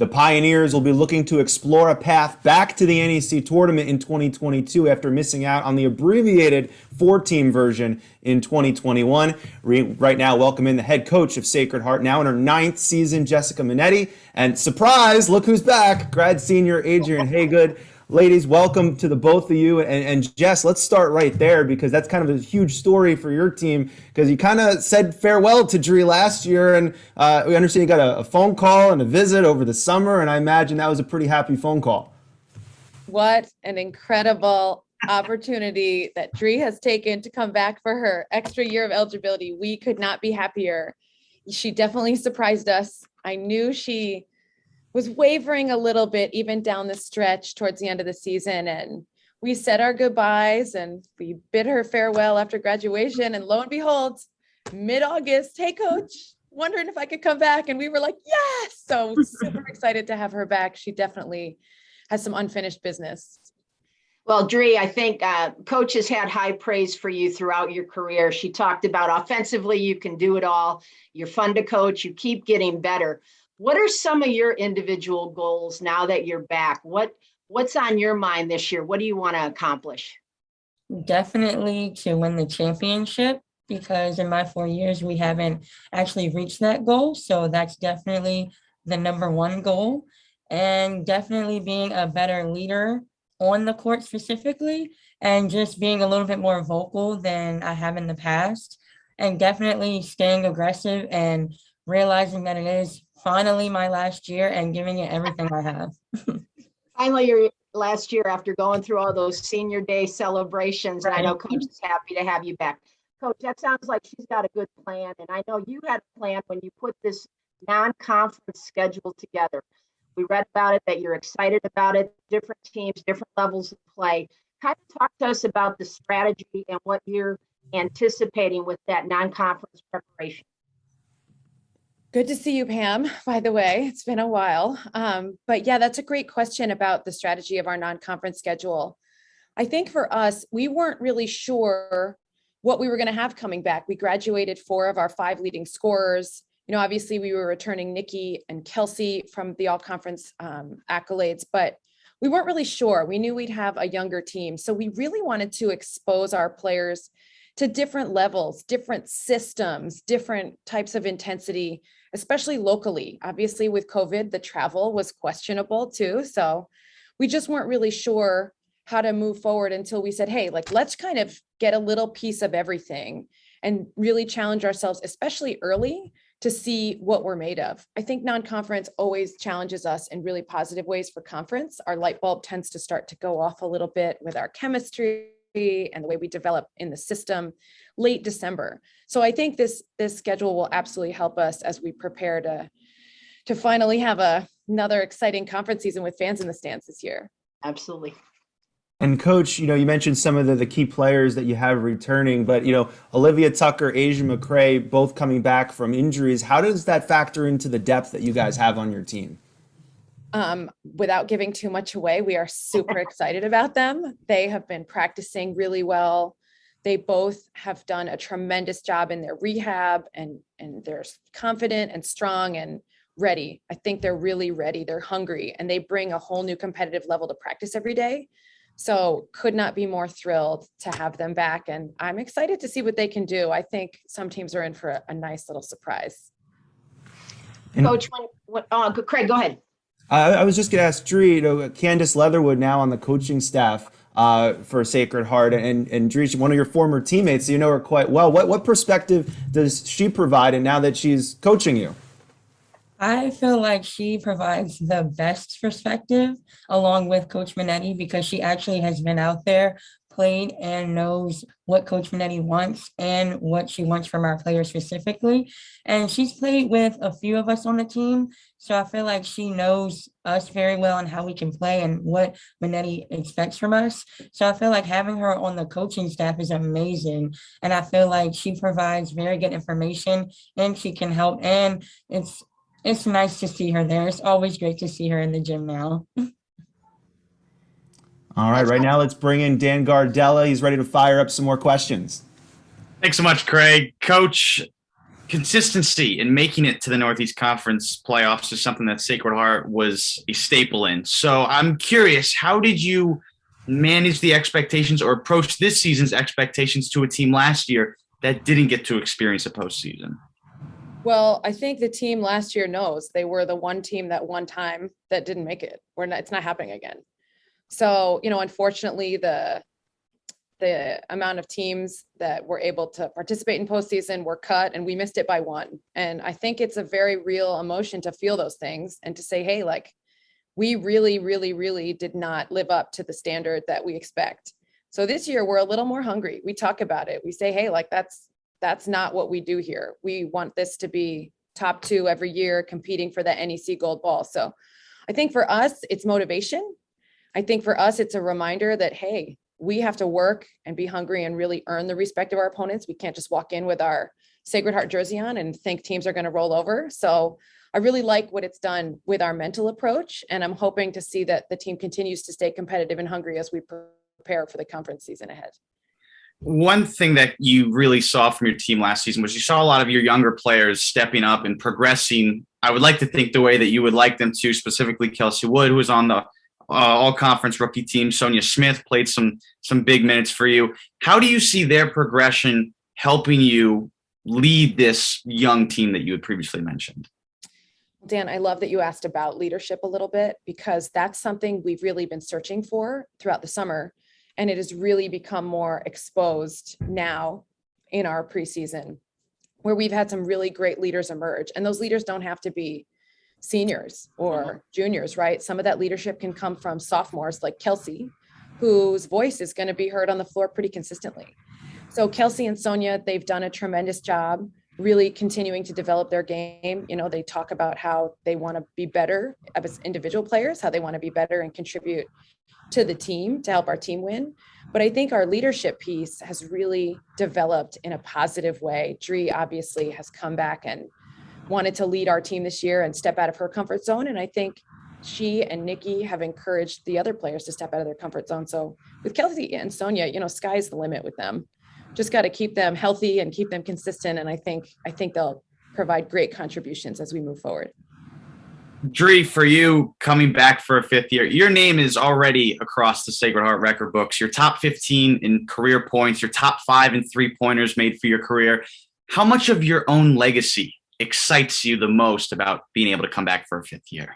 The Pioneers will be looking to explore a path back to the NEC tournament in 2022 after missing out on the abbreviated four-team version in 2021. Right now, welcome in the head coach of Sacred Heart, now in her 9th season, Jessica Minetti. And surprise, look who's back, grad senior Adrian Haygood. Ladies, welcome to the both of you. And Jess, let's start right there because that's kind of a huge story for your team because you kind of said farewell to Dree last year. And we understand you got a phone call and a visit over the summer. And I imagine that was a pretty happy phone call. What an incredible opportunity that Dree has taken to come back for her extra year of eligibility. We could not be happier. She definitely surprised us. I knew she was wavering a little bit even down the stretch towards the end of the season. And we said our goodbyes and we bid her farewell after graduation. And lo and behold, mid-August, hey coach, wondering if I could come back. And we were like, yes. So super excited to have her back. She definitely has some unfinished business. Well, Dree, I think coach has had high praise for you throughout your career. She talked about offensively, you can do it all. You're fun to coach. You keep getting better. What are some of your individual goals now that you're back? What's on your mind this year? What do you want to accomplish? Definitely to win the championship, because in my 4 years, we haven't actually reached that goal. So that's definitely the number one goal. And definitely being a better leader on the court specifically, and just being a little bit more vocal than I have in the past. And definitely staying aggressive and realizing that it is finally my last year and giving it everything I have. Finally, your last year after going through all those senior day celebrations, and I know coach is happy to have you back. Coach, that sounds like she's got a good plan. And I know you had a plan when you put this non-conference schedule together. We read about it, that you're excited about it, different teams, different levels of play. Kind of talk to us about the strategy and what you're anticipating with that non-conference preparation. Good to see you, Pam, by the way. It's been a while. But yeah, that's a great question about the strategy of our non-conference schedule. I think for us, we weren't really sure what we were going to have coming back. We graduated 4 of our 5 leading scorers. You know, obviously we were returning Nikki and Kelsey from the all-conference accolades, but we weren't really sure. We knew we'd have a younger team. So we really wanted to expose our players to different levels, different systems, different types of intensity, especially locally. Obviously with COVID, the travel was questionable too. So we just weren't really sure how to move forward until we said, hey, let's kind of get a little piece of everything and really challenge ourselves, especially early, to see what we're made of. I think non-conference always challenges us in really positive ways for conference. Our light bulb tends to start to go off a little bit with our chemistry and the way we develop in the system late December. So I think this schedule will absolutely help us as we prepare to finally have another exciting conference season with fans in the stands this year. Absolutely. And coach, you mentioned some of the key players that you have returning, but Olivia Tucker, Asia McCray, both coming back from injuries. How does that factor into the depth that you guys have on your team? Without giving too much away, we are super excited about them. They have been practicing really well. They both have done a tremendous job in their rehab, and they're confident and strong and ready. I think they're really ready. They're hungry, and they bring a whole new competitive level to practice every day. So could not be more thrilled to have them back. And I'm excited to see what they can do. I think some teams are in for a nice little surprise. Coach, Craig, go ahead. I was just going to ask Dree, Candace Leatherwood now on the coaching staff for Sacred Heart, and Dree, she's one of your former teammates, so you know her quite well. What perspective does she provide, and now that she's coaching you? I feel like she provides the best perspective along with Coach Minetti, because she actually has been out there, played, and knows what Coach Minetti wants and what she wants from our players specifically. And she's played with a few of us on the team. So I feel like she knows us very well and how we can play and what Minetti expects from us. So I feel like having her on the coaching staff is amazing. And I feel like she provides very good information and she can help. And it's nice to see her there. It's always great to see her in the gym now. All right now let's bring in Dan Gardella. He's ready to fire up some more questions. Thanks so much, Craig. Coach, consistency in making it to the Northeast Conference playoffs is something that Sacred Heart was a staple in. So I'm curious, how did you manage the expectations or approach this season's expectations to a team last year that didn't get to experience a postseason? Well, I think the team last year knows they were the one team that one time that didn't make it. It's not happening again. So, unfortunately, the amount of teams that were able to participate in postseason were cut, and we missed it by one. And I think it's a very real emotion to feel those things and to say, hey, like, we really, really, really did not live up to the standard that we expect. So this year we're a little more hungry. We talk about it. We say, hey, like, that's not what we do here. We want this to be top 2 every year, competing for the NEC gold ball. So I think for us, it's motivation. I think for us, it's a reminder that, hey, we have to work and be hungry and really earn the respect of our opponents. We can't just walk in with our Sacred Heart jersey on and think teams are going to roll over. So I really like what it's done with our mental approach. And I'm hoping to see that the team continues to stay competitive and hungry as we prepare for the conference season ahead. One thing that you really saw from your team last season was you saw a lot of your younger players stepping up and progressing. I would like to think the way that you would like them to, specifically Kelsey Wood, who was on the all-conference rookie team. Sonia Smith played some big minutes for you. How do you see their progression helping you lead this young team that you had previously mentioned? Dan, I love that you asked about leadership a little bit, because that's something we've really been searching for throughout the summer. And it has really become more exposed now in our preseason, where we've had some really great leaders emerge. And those leaders don't have to be seniors or juniors, right? Some of that leadership can come from sophomores like Kelsey, whose voice is going to be heard on the floor pretty consistently. So Kelsey and Sonia, they've done a tremendous job really continuing to develop their game. They talk about how they want to be better as individual players, how they want to be better and contribute to the team to help our team win. But I think our leadership piece has really developed in a positive way. Dree obviously has come back and wanted to lead our team this year and step out of her comfort zone. And I think she and Nikki have encouraged the other players to step out of their comfort zone. So with Kelsey and Sonia, sky's the limit with them. Just got to keep them healthy and keep them consistent. And I think they'll provide great contributions as we move forward. Dree, for you coming back for a 5th year, your name is already across the Sacred Heart record books. Your top 15 in career points, your top 5 in 3-pointers made for your career. How much of your own legacy excites you the most about being able to come back for a 5th year?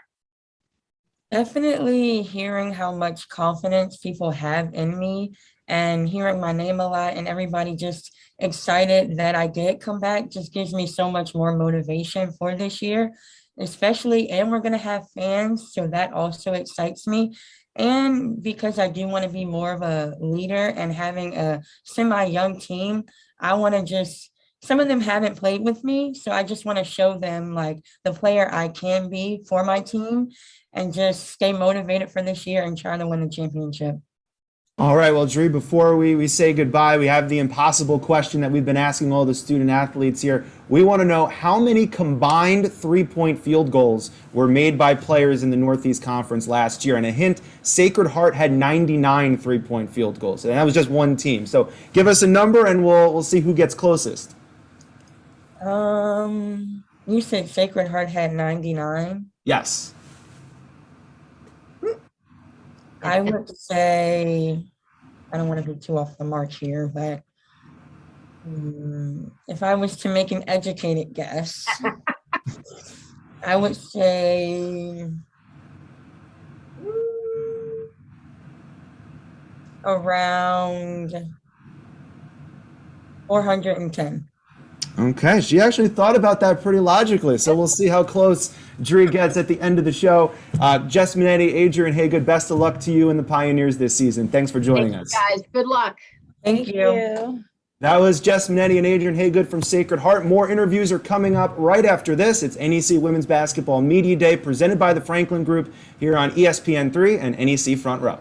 Definitely hearing how much confidence people have in me and hearing my name a lot and everybody just excited that I did come back just gives me so much more motivation for this year, especially, and we're going to have fans, so that also excites me. And because I do want to be more of a leader and having a semi-young team, I want to just, some of them haven't played with me, so I just want to show them like the player I can be for my team and just stay motivated for this year and try to win the championship. All right, well, Dree, before we say goodbye, we have the impossible question that we've been asking all the student athletes here. We want to know how many combined 3-point field goals were made by players in the Northeast Conference last year. And a hint, Sacred Heart had 99 3-point field goals, and that was just one team. So give us a number and we'll see who gets closest. You said Sacred Heart had 99? Yes. I would say, I don't want to be too off the mark here, but if I was to make an educated guess, I would say around 410. Okay, she actually thought about that pretty logically, so we'll see how close Dree gets at the end of the show. Jess Minetti, Adrian Haygood, best of luck to you and the Pioneers this season. Thanks for joining us. Guys, good luck. Thank you. That was Jess Minetti and Adrian Haygood from Sacred Heart. More interviews are coming up right after this. It's NEC Women's Basketball Media Day presented by the Franklin Group here on ESPN3 and NEC Front Row.